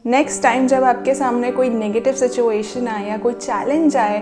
Next time जब आपके सामने कोई नेगेटिव सिचुएशन आए या कोई चैलेंज आए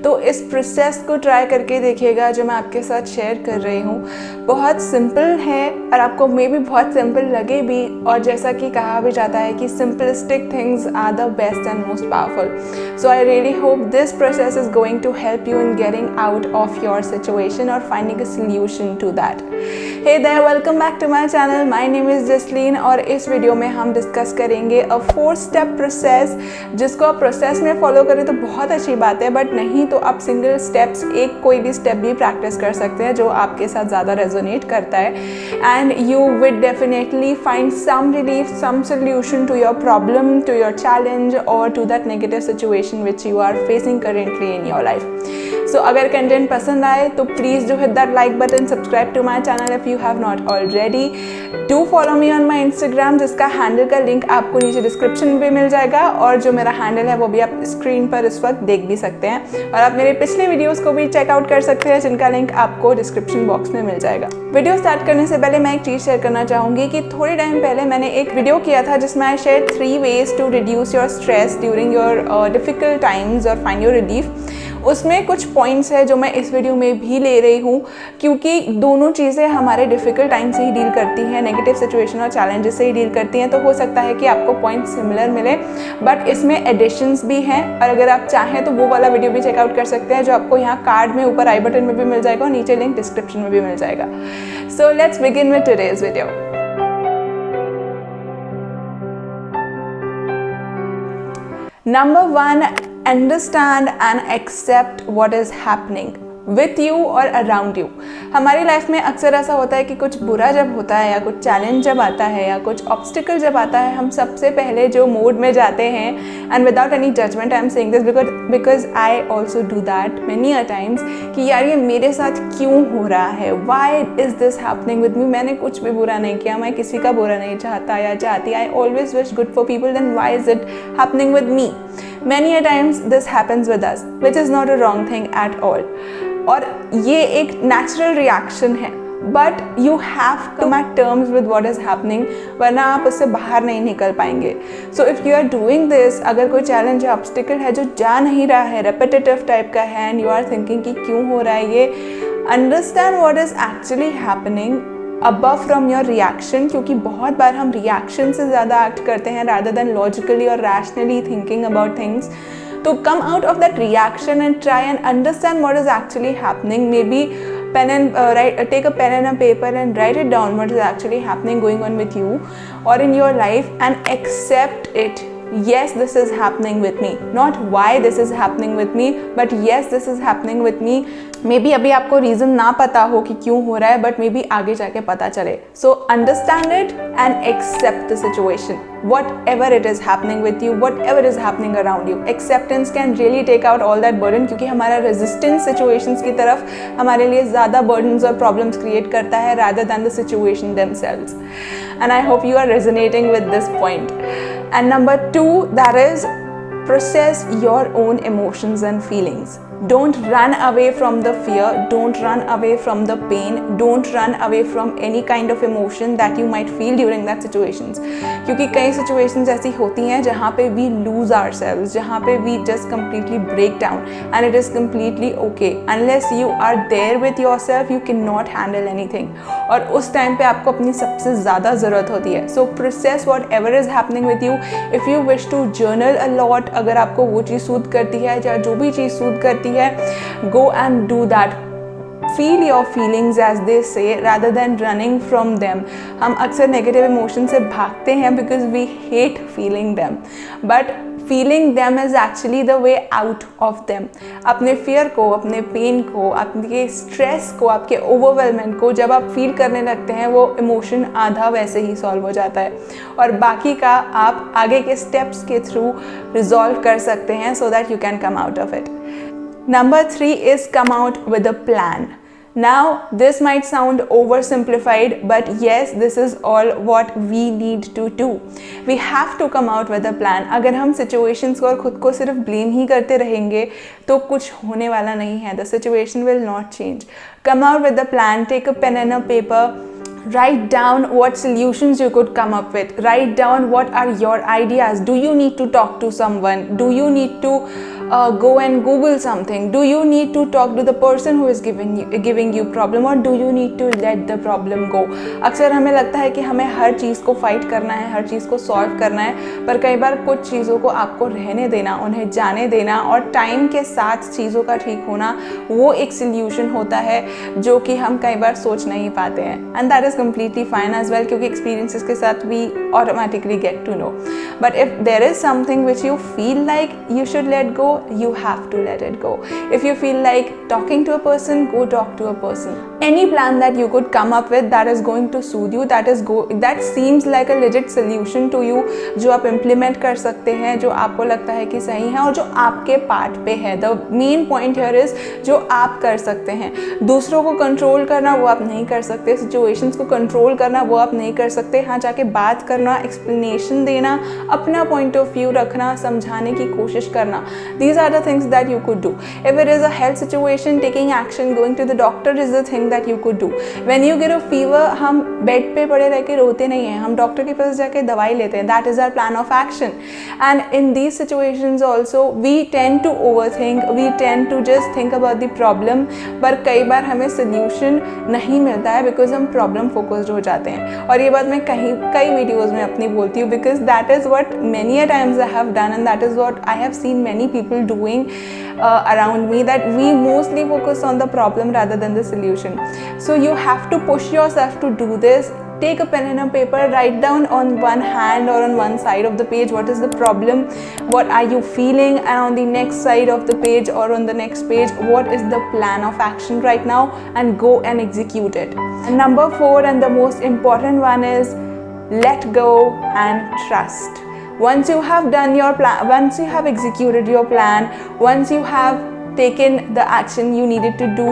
तो इस प्रोसेस को ट्राई करके देखिएगा जो मैं आपके साथ शेयर कर रही हूँ। बहुत सिंपल है और आपको मे भी बहुत सिंपल लगे भी, और जैसा कि कहा भी जाता है कि simplistic things are the best and most powerful. So I really hope this process is going to help you in getting out of your situation और finding a solution to that. Hey there, welcome back to my channel. My name is Jasleen और इस video में हम discuss करेंगे अ 4 step process, जिसको आप process में follow करें तो बहुत अच्छी बात है, बट नहीं तो आप सिंगल स्टेप्स एक कोई भी स्टेप भी प्रैक्टिस कर सकते हैं जो आपके साथ ज़्यादा रेजोनेट करता है, and you will definitely find some relief, some solution to your problem, to your challenge और to that negative situation which you are facing currently in your life. So अगर कंटेंट पसंद आए तो please do hit that like button, subscribe to my channel if you have not already, do follow me on my Instagram जिसका handle का link आपको नीचे description में भी मिल जाएगा, और जो मेरा हैंडल है वो भी आप स्क्रीन पर इस वक्त देख भी सकते हैं, और आप मेरे पिछले वीडियोस को भी चेकआउट कर सकते हैं जिनका लिंक आपको डिस्क्रिप्शन बॉक्स में मिल जाएगा। वीडियो स्टार्ट करने से पहले मैं एक चीज़ शेयर करना चाहूँगी कि थोड़े टाइम पहले मैंने एक वीडियो किया था जिसमें I share 3 ways to reduce your stress during your difficult times और फाइंड योर रिलीफ। उसमें कुछ पॉइंट्स है जो मैं इस वीडियो में भी ले रही हूँ, क्योंकि दोनों चीज़ें हमारे डिफ़िकल्ट टाइम से ही डील करती हैं, नेगेटिव सिचुएशन और चैलेंजेस से ही डील करती हैं। तो हो सकता है कि आपको पॉइंट सिमिलर मिले, बट इसमें एडिशंस भी हैं, और अगर आप चाहें तो वो वाला वीडियो भी चेकआउट कर सकते हैं जो आपको यहाँ कार्ड में ऊपर आई बटन में भी मिल जाएगा और नीचे लिंक डिस्क्रिप्शन में भी मिल जाएगा। So let's begin with today's video. Number 1, understand and accept what is happening with you or around you। हमारी लाइफ में अक्सर ऐसा होता है कि कुछ बुरा जब होता है या कुछ चैलेंज जब आता है या कुछ ऑब्स्टिकल जब आता है, हम सबसे पहले जो मोड में जाते हैं, and without any judgement I am saying this because I also do that many a times, कि यार ये मेरे साथ क्यों हो रहा है, why is this happening with me. मैंने कुछ भी बुरा नहीं किया, मैं किसी का बुरा नहीं चाहता या चाहती, I always wish good for people, then why is it happening with me. Many a times this happens with us, which is not a wrong thing at all. और ये एक natural reaction है, but you have to come at terms with what is happening, वरना आप उससे बाहर नहीं निकल पाएंगे। So if you are doing this, अगर कोई challenge या obstacle है जो जा नहीं रहा है, repetitive type का है, and you are thinking कि क्यों हो रहा है ये, understand what is actually happening above from your reaction, क्योंकि बहुत बार हम reaction से ज़्यादा act करते हैं rather than logically और rationally thinking about things। तो come out of that reaction and try and understand what is actually happening. Maybe take a pen and a paper and write it down what is actually happening going on with you or in your life, and accept it. Yes, this is happening with me. Not why this is happening with me, but yes, this is happening with me. Maybe अभी आपको reason ना पता हो कि क्यों हो रहा है, बट मे बी आगे जाके पता चले। So understand it and accept the situation. Whatever it is happening with you, whatever is happening around you, acceptance can really take out all that burden, क्योंकि हमारा resistance situations की तरफ हमारे लिए ज़्यादा burdens और problems create करता है rather than the situation themselves. And I hope you are resonating with this point. And number 2, that is process your own emotions and feelings. Don't run away from the fear, don't run away from the pain, don't run away from any kind of emotion that you might feel during that situations. क्योंकि कई situations ऐसी होती हैं जहाँ पे we lose ourselves, जहाँ पे we just completely break down, and it is completely okay. Unless you are there with yourself, you cannot handle anything. और उस टाइम पे आपको अपनी सबसे ज़्यादा ज़रूरत होती है। So process whatever is happening with you. If you wish to journal a lot, अगर आपको वो चीज़ सूट करती है या जो भी चीज़ सूट करती है, go and do that. Feel your feelings as they say rather than running from them. हम अक्सर नेगेटिव इमोशन से भागते हैं because we hate feeling them, but feeling them is actually the way out of them. अपने fear को, अपने pain को, आपके stress को, आपके overwhelmment को जब आप feel करने लगते हैं, वो emotion आधा वैसे ही solve हो जाता है, और बाकी का आप आगे के steps के through resolve कर सकते हैं so that you can come out of it. Number 3 is come out with a plan. Now this might sound oversimplified, but yes, this is all what we need to do. We have to come out with a plan. अगर हम situations को और खुद को सिर्फ blame ही करते रहेंगे तो कुछ होने वाला नहीं है. The situation will not change. Come out with a plan. Take a pen and a paper. Write down what solutions you could come up with. Write down what are your ideas. Do you need to talk to someone? Do you need to go and Google something? Do you need to talk to the person who is giving you problem, or do you need to let the problem go? अक्सर हमें लगता है कि हमें हर चीज़ को fight करना है, हर चीज़ को सॉल्व करना है, पर कई बार कुछ चीज़ों को आपको रहने देना, उन्हें जाने देना और टाइम के साथ चीज़ों का ठीक होना, वो एक सल्यूशन होता है जो कि हम कई बार सोच नहीं पाते हैं. And that is completely fine as well, क्योंकि एक्सपीरियंसेस के साथ we automatically get to know. But if there is something which you feel like you should let go, you have to let it go. If you feel like talking to a person, go talk to a person. Any plan that you could come up with that is going to soothe you, that seems like a legit solution to you, जो आप implement कर सकते हैं, जो आपको लगता है कि सही है और जो आपके पार्ट पे है. The main point here is जो आप कर सकते हैं. दूसरों को कंट्रोल करना वो आप नहीं कर सकते, सिचुएशंस को कंट्रोल करना वो आप नहीं कर सकते. हाँ, जाके बात करना, एक्सप्लेनेशन देना, अपना पॉइंट ऑफ व्यू रखना, समझाने की कोशिश करना. These are the things that you could do. If it is a health situation, taking action, going to the doctor is the thing that you could do. When you get a fever, हम bed पे पड़े रह के रोते नहीं हैं, हम doctor के पास जाके दवाई लेते हैं. That is our plan of action. And in these situations also, we tend to overthink, we tend to just think about the problem. पर कई बार हमें solution नहीं मिलता है because हम problem focused हो जाते हैं. और ये बात मैं कई वीडियोज़ में अपनी बोलती हूँ, because that is what many a times I have done, and that is what I have seen many people doing around me, that we mostly focus on the problem rather than the solution. So you have to push yourself to do this. Take a pen and a paper, write down on one hand or on one side of the page what is the problem, what are you feeling, and on the next side of the page or on the next page what is the plan of action right now, and go and execute it. And number 4, and the most important one, is let go and trust. Once you have done your plan, once you have executed your plan, once you have taken the action you needed to do,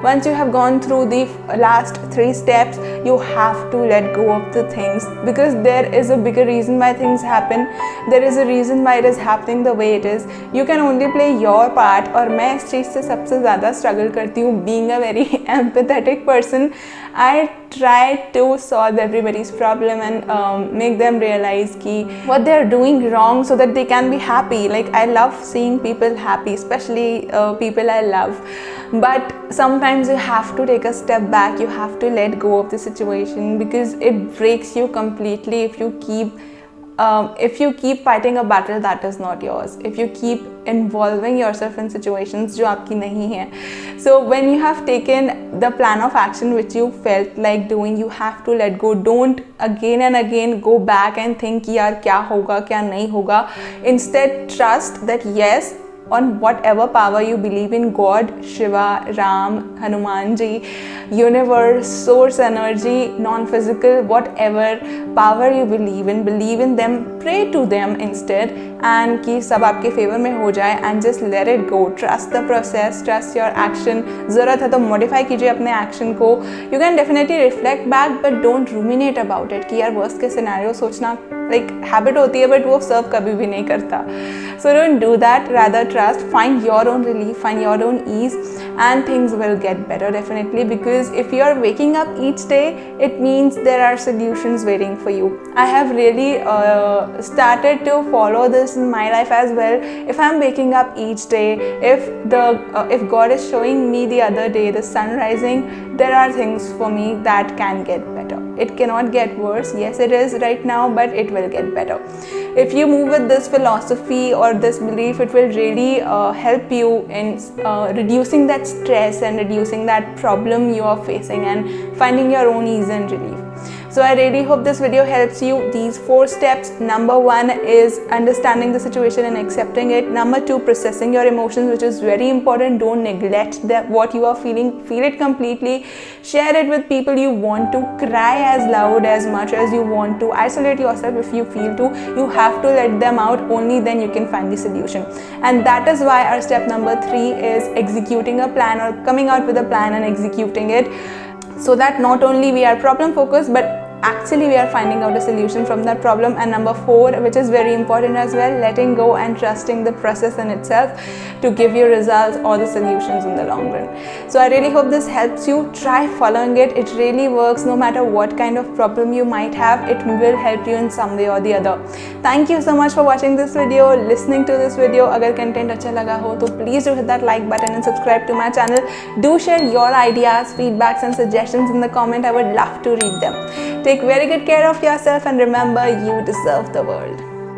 once you have gone through the last 3 steps, you have to let go of the things, because there is a bigger reason why things happen. There is a reason why it is happening the way it is. You can only play your part. और मैं इस चीज़ से सबसे ज़्यादा struggle करती हूँ. Being a very empathetic person, I try to solve everybody's problem and make them realize कि what they are doing wrong so that they can be happy. Like, I love seeing people happy, especially people I love. But sometimes you have to take a step back. You have to let go of the situation, because it breaks you completely if you keep fighting a battle that is not yours, if you keep involving yourself in situations जो आपकी नहीं है. So when you have taken the plan of action which you felt like doing, you have to let go. Don't again and again go back and think यार क्या होगा क्या नहीं होगा. Instead trust that yes, on whatever power you believe in, God, Shiva, Ram, Hanuman ji, universe, source energy, non-physical, whatever power you believe in them, pray to them instead, and कि सब आपके favour में हो जाए, and just let it go. Trust the process, trust your action. ज़रूरत है तो modify कीजिए अपने action को. You can definitely reflect back, but don't ruminate about it कि यार worst case scenario सोचना like habit होती है, but वो serve कभी भी नहीं करता. So don't do that. Rather trust, find your own relief, find your own ease, and things will get better definitely. Because if you are waking up each day, it means there are solutions waiting for you. I have really started to follow this in my life as well. If I'm waking up each day, if God is showing me the other day the sun rising, there are things for me that can get better. It cannot get worse. Yes, it is right now, but it will get better. If you move with this philosophy or this belief, it will really help you in reducing that stress and reducing that problem you are facing and finding your own ease and relief. So I really hope this video helps you. These 4 steps. Number 1 is understanding the situation and accepting it. Number 2, processing your emotions, which is very important. Don't neglect what you are feeling. Feel it completely. Share it with people you want to. Cry as loud as much as you want to. Isolate yourself if you feel to. You have to let them out. Only then you can find the solution. And that is why our step number 3 is executing a plan, or coming out with a plan and executing it, so that not only we are problem focused, but actually we are finding out a solution from that problem. And number 4, which is very important as well, letting go and trusting the process in itself to give you results or the solutions in the long run. So I really hope this helps you. Try following it. It really works. No matter what kind of problem you might have, it will help you in some way or the other. Thank you so much for watching this video, listening to this video. Agar content अच्छा लगा हो तो please do hit that like button and subscribe to my channel. Do share your ideas, feedbacks and suggestions in the comment. I would love to read them. Take very good care of yourself and remember, you deserve the world.